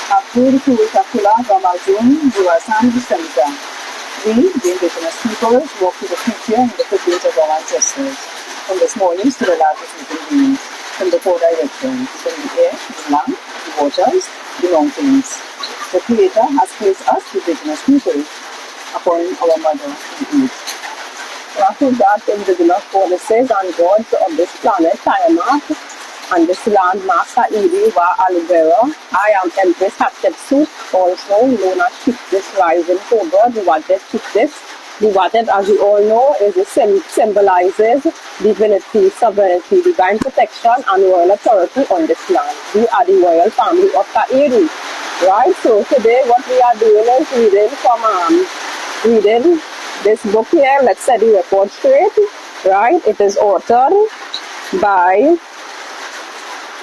A beautiful circular from our zone, US and the center. We, the Indigenous peoples, walk to the future in the footprints of our ancestors, from the smallest to the largest living beings, from the four directions, from the air, the land, the waters, the mountains. The Creator has placed us, the Indigenous peoples, upon our mother, the earth. After that, Indigenous goddesses and gods of this planet, Tiamat, and this land, Master Edi, Wa Alubera. I am Empress Hatshepsut, also known as Chiptis Rising God. The Watet Chiptis. The Watet, as you all know, symbolizes divinity, sovereignty, divine protection, and royal authority on this land. We are the royal family of Kairi. Right? So today, what we are doing is reading this book here. Let's set the record straight. Right? It is authored by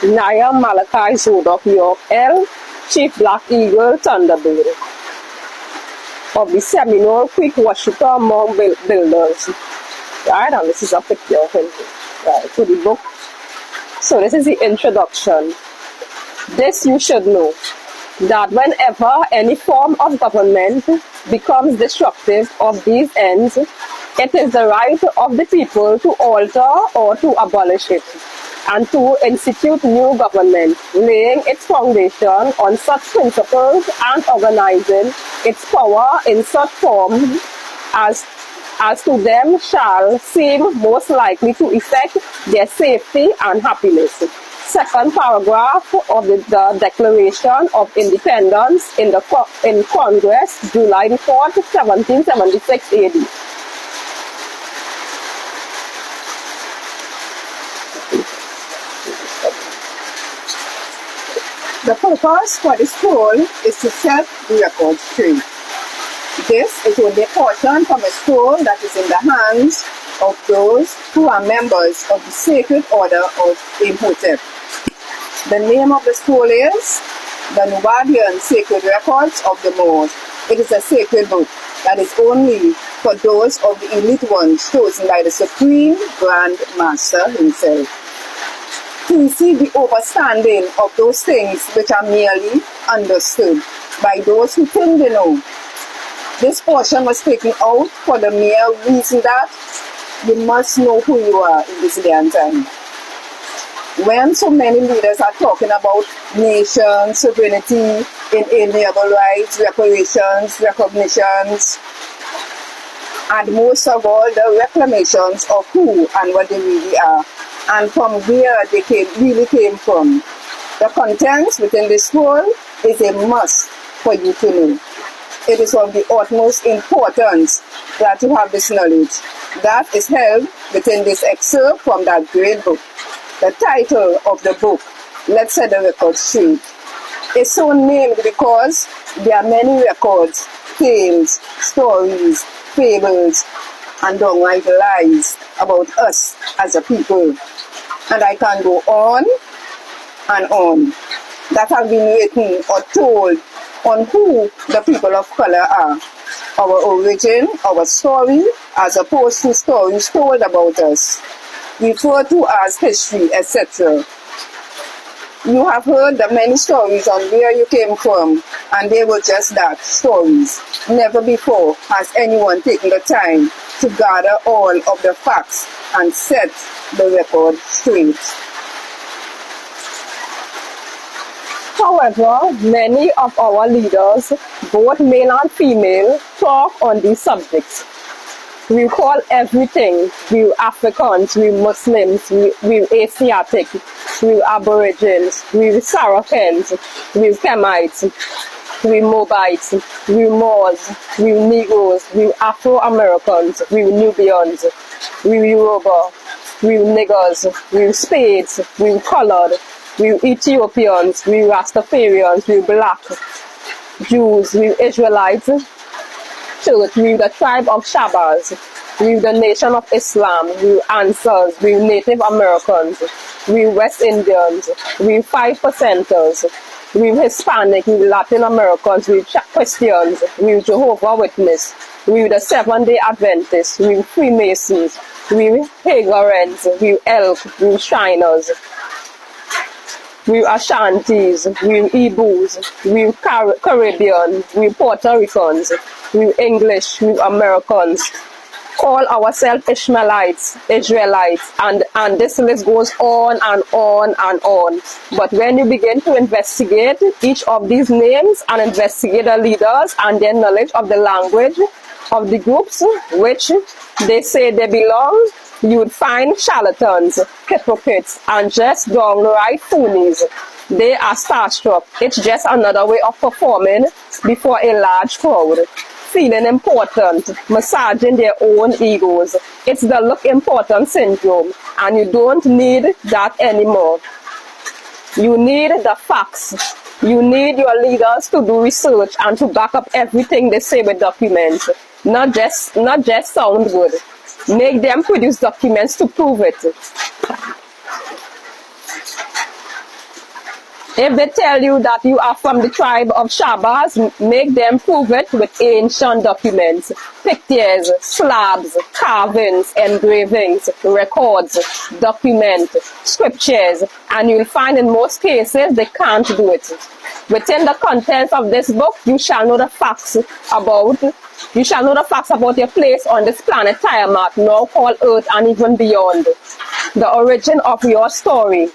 Naya Malachi Zodok York L, Chief Black Eagle Thunderbird of the Seminole Creek Washita Mound Builders. Right, and this is a picture of him. Right, so the book. So this is the introduction. This you should know, that whenever any form of government becomes destructive of these ends, it is the right of the people to alter or to abolish it, and to institute new government, laying its foundation on such principles and organizing its power in such form as to them shall seem most likely to effect their safety and happiness. Second paragraph of the Declaration of Independence in Congress, July 4th, 1776 AD. The purpose for this scroll is to set the record straight. This is only a portion from a scroll that is in the hands of those who are members of the Sacred Order of Imhotep. The name of the scroll is the Nubian Sacred Records of the Moors. It is a sacred book that is only for those of the elite ones chosen by the Supreme Grand Master himself. To see the overstanding of those things which are merely understood by those who think they know. This portion was taken out for the mere reason that you must know who you are in this day and time. When so many leaders are talking about nation, sovereignty, inalienable rights, reparations, recognitions, and most of all the reclamations of who and what they really are, and from where they really came from. The contents within this scroll is a must for you to know. It is of the utmost importance that you have this knowledge that is held within this excerpt from that great book. The title of the book, Let's Set the Record Straight, is so named because there are many records, tales, stories, fables, and downright lies about us as a people. And I can go on and on, that have been written or told on who the people of color are, our origin, our story, as opposed to stories told about us, referred to as history, etc. You have heard the many stories on where you came from, and they were just that, stories. Never before has anyone taken the time to gather all of the facts and set the record straight. However, many of our leaders, both male and female, talk on these subjects. We call everything, we Africans, we Muslims, we Asiatic, we Aborigines, we Saracen's, we Kemites, we Moabites, we Moors, we Negroes, we Afro-Americans, we Nubians, we Yoruba, we niggers, we Spades, we colored, we Ethiopians, we Rastafarians, we black, Jews, we Israelites, Church, we the tribe of Shabbas, we the nation of Islam, we Answers, we Native Americans, we West Indians, we 5%ers, we Hispanic, we Latin Americans, we Christians, we Jehovah's Witness, we the Seventh-day Adventists, we Freemasons, we Hagarians, we Elk, we Shriners. we Ashantis, we Igbos, we Caribbean, we Puerto Ricans, we English, we Americans, call ourselves Ishmaelites, Israelites, and this list goes on and on and on. But when you begin to investigate each of these names and investigate the leaders and their knowledge of the language of the groups which they say they belong, you would find charlatans, hypocrites, and just downright foolies. They are starstruck. It's just another way of performing before a large crowd, feeling important, massaging their own egos. It's the look important syndrome, and you don't need that anymore. You need the facts. You need your leaders to do research and to back up everything they say with documents, not just sound good. Make them produce documents to prove it. If they tell you that you are from the tribe of Shabas, make them prove it with ancient documents, pictures, slabs, carvings, engravings, records, documents, scriptures, and you'll find in most cases they can't do it. Within the contents of this book, you shall know the facts about your place on this planet Tiamat, now called Earth, and even beyond. The origin of your story,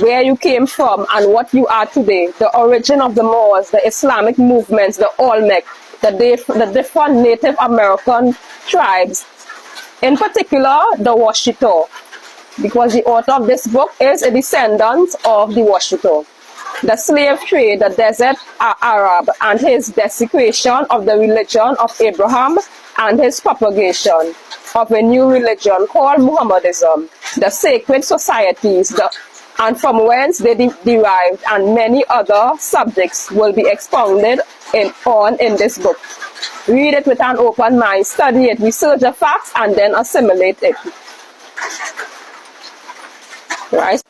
where you came from and what you are today, the origin of the Moors, the Islamic movements, the Olmec, the different Native American tribes, in particular the Washito, because the author of this book is a descendant of the Washito. The slave trade, the desert Arab, and his desecration of the religion of Abraham and his propagation of a new religion called Muhammadism, the sacred societies, and from whence they derived, and many other subjects will be expounded in this book. Read it with an open mind, study it, research the facts, and then assimilate it. Right?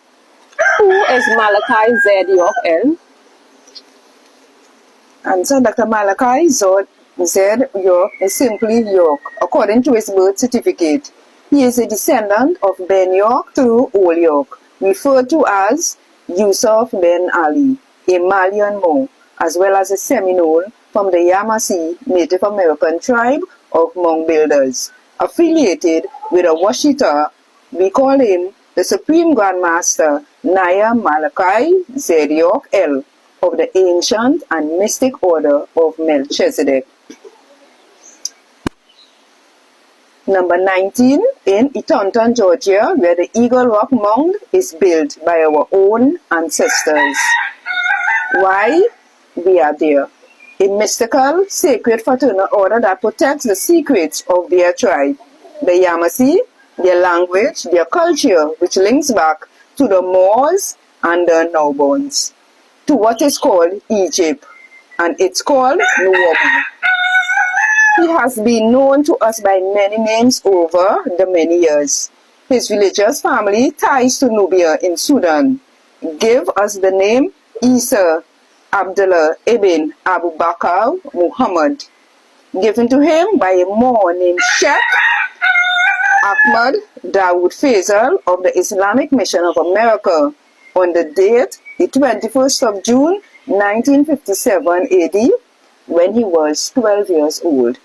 Who is Malachi Z. York L? Answer: Dr. Malachi Z. York is simply York, according to his birth certificate. He is a descendant of Ben York through Old York, referred to as Yusuf Ben Ali, a Malian Moor, as well as a Seminole from the Yamassee Native American tribe of Hmong Builders. Affiliated with a Washita, we call him the Supreme Grand Master Naya Malachi Z. York L. of the ancient and mystic order of Melchizedek. Number 19, in Etonton, Georgia, where the Eagle Rock Mound is built by our own ancestors. Why we are there? A mystical, sacred fraternal order that protects the secrets of their tribe, the Yamassee, their language, their culture, which links back to the Moors and the Nubans, to what is called Egypt, and it's called Nuwabu. He has been known to us by many names over the many years. His religious family ties to Nubia in Sudan give us the name Isa Abdullah ibn Abu Bakr Muhammad, given to him by a Moor named Sheikh Ahmad Dawood Faisal of the Islamic Mission of America on the date the 21st of June 1957 AD, when he was 12 years old.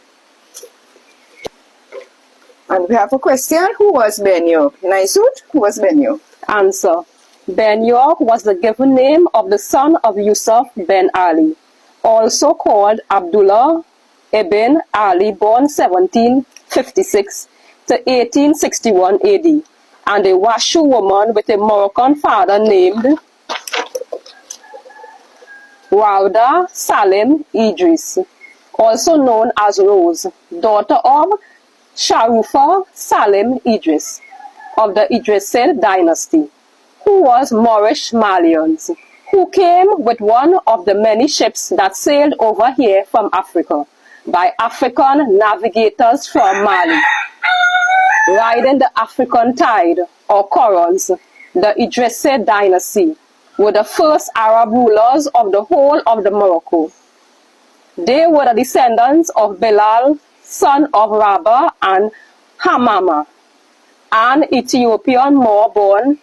And we have a question: who was Ben York? Naisut, who was Ben York? Answer: Ben York was the given name of the son of Yusuf Ben Ali, also called Abdullah ibn Ali, born 1756 to 1861 AD, and a Washu woman with a Moroccan father named Rauda Salim Idris, also known as Rose, daughter of Sharufa Salim Idris of the Idrisid dynasty, who was Moorish Malians, who came with one of the many ships that sailed over here from Africa by African navigators from Mali. Riding the African tide, or currents, the Idrisid dynasty were the first Arab rulers of the whole of the Morocco. They were the descendants of Bilal, son of Rabah and Hamama, an Ethiopian Moor born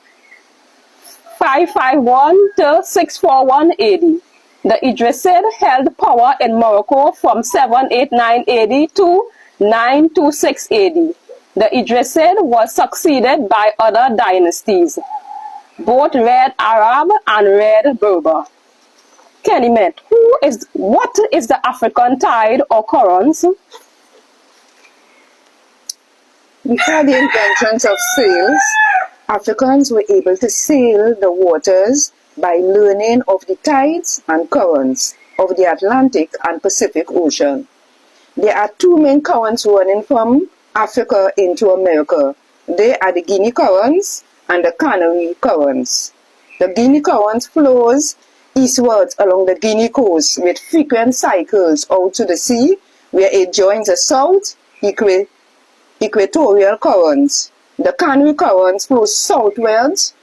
551 to 641 AD. The Idrisid held power in Morocco from 789 AD to 926 AD. The Idrisid was succeeded by other dynasties, both Red Arab and Red Berber. Kenimet, what is the African tide or currents? Before the inventions of sails, Africans were able to sail the waters by learning of the tides and currents of the Atlantic and Pacific Ocean. There are two main currents running from Africa into America. They are the Guinea currents and the Canary currents. The Guinea current flows eastwards along the Guinea coast with frequent cycles out to the sea, where it joins the south equatorial currents. The Canary currents flow southwards